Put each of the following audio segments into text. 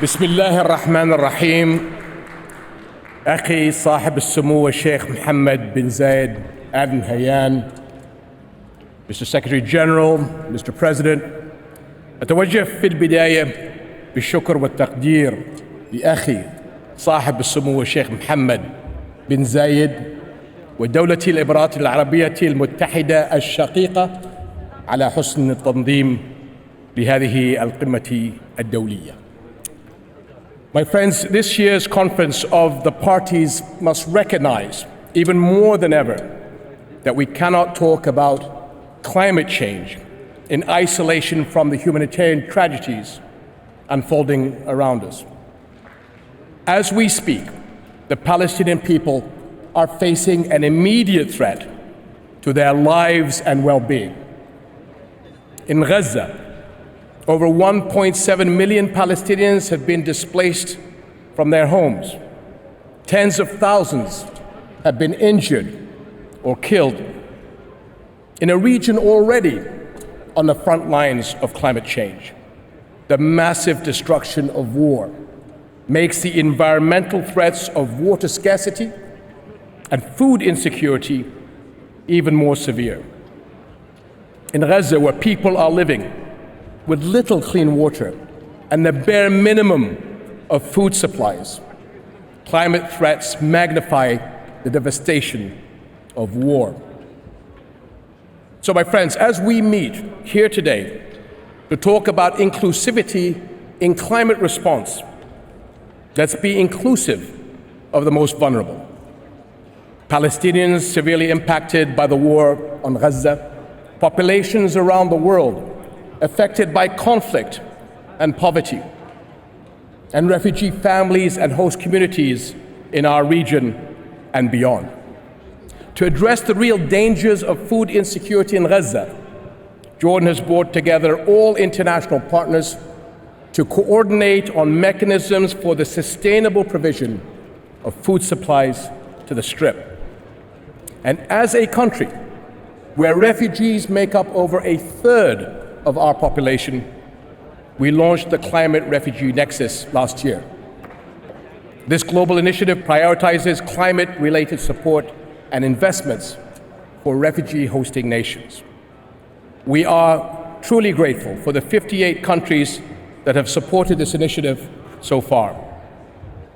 بسم الله الرحمن الرحيم. أخي صاحب السمو الشيخ محمد بن زايد آل نهيان، Mr. Secretary General, Mr. President، أتوجه في البداية بالشكر والتقدير لأخي صاحب السمو الشيخ محمد بن زايد ودولة الإمارات العربية المتحدة الشقيقة على حسن التنظيم لهذه القمة الدولية. My friends, this year's conference of the parties must recognize, even more than ever, that we cannot talk about climate change in isolation from the humanitarian tragedies unfolding around us. As we speak, the Palestinian people are facing an immediate threat to their lives and well-being. In Gaza, over 1.7 million Palestinians have been displaced from their homes. Tens of thousands have been injured or killed in a region already on the front lines of climate change. The massive destruction of war makes the environmental threats of water scarcity and food insecurity even more severe. In Gaza, where people are living with little clean water and the bare minimum of food supplies, climate threats magnify the devastation of war. So, my friends, as we meet here today to talk about inclusivity in climate response, let's be inclusive of the most vulnerable. Palestinians severely impacted by the war on Gaza, populations around the world affected by conflict and poverty, and refugee families and host communities in our region and beyond. To address the real dangers of food insecurity in Gaza, Jordan has brought together all international partners to coordinate on mechanisms for the sustainable provision of food supplies to the Strip. And as a country where refugees make up over a third of our population, we launched the Climate Refugee Nexus last year. This global initiative prioritizes climate-related support and investments for refugee-hosting nations. We are truly grateful for the 58 countries that have supported this initiative so far.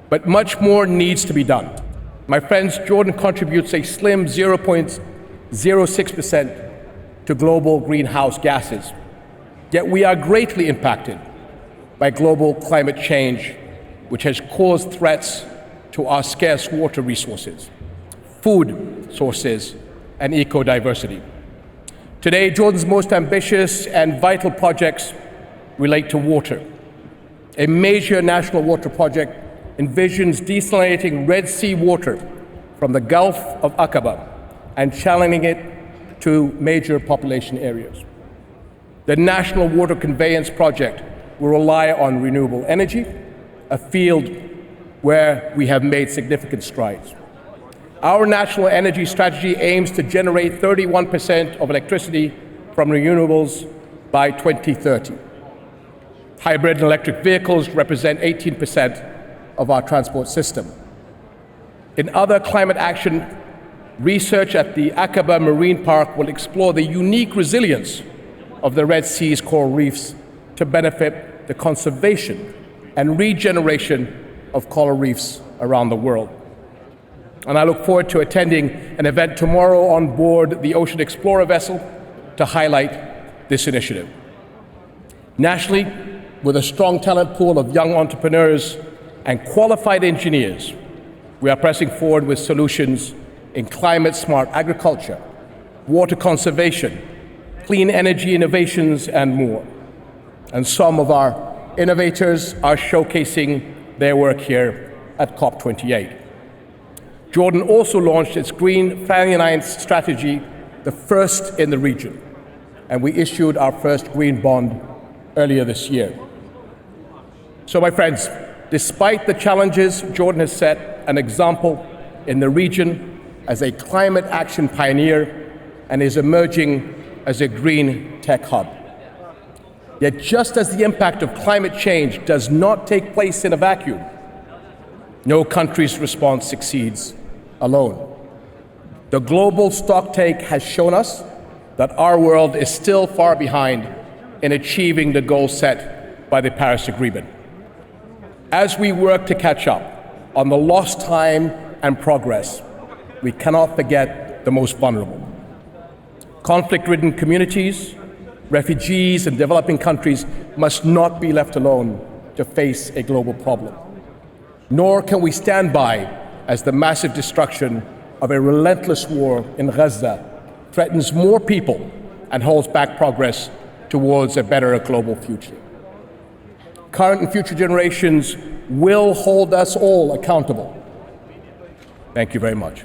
But much more needs to be done. My friends, Jordan contributes a slim 0.06% to global greenhouse gases. Yet we are greatly impacted by global climate change, which has caused threats to our scarce water resources, food sources, and eco-diversity. Today, Jordan's most ambitious and vital projects relate to water. A major national water project envisions desalinating Red Sea water from the Gulf of Aqaba and channeling it to major population areas. The National Water Conveyance Project will rely on renewable energy, a field where we have made significant strides. Our national energy strategy aims to generate 31% of electricity from renewables by 2030. Hybrid and electric vehicles represent 18% of our transport system. In other climate action, research at the Aqaba Marine Park will explore the unique resilience of the Red Sea's coral reefs to benefit the conservation and regeneration of coral reefs around the world. And I look forward to attending an event tomorrow on board the Ocean Explorer vessel to highlight this initiative. Nationally, with a strong talent pool of young entrepreneurs and qualified engineers, we are pressing forward with solutions in climate-smart agriculture, water conservation, clean energy innovations, and more. And some of our innovators are showcasing their work here at COP28. Jordan also launched its Green Finance Strategy, the first in the region, and we issued our first green bond earlier this year. So, my friends, despite the challenges, Jordan has set an example in the region as a climate action pioneer and is emerging as a green tech hub. Yet just as the impact of climate change does not take place in a vacuum, no country's response succeeds alone. The global stocktake has shown us that our world is still far behind in achieving the goals set by the Paris Agreement. As we work to catch up on the lost time and progress, we cannot forget the most vulnerable. Conflict-ridden communities, refugees, and developing countries must not be left alone to face a global problem. Nor can we stand by as the massive destruction of a relentless war in Gaza threatens more people and holds back progress towards a better global future. Current and future generations will hold us all accountable. Thank you very much.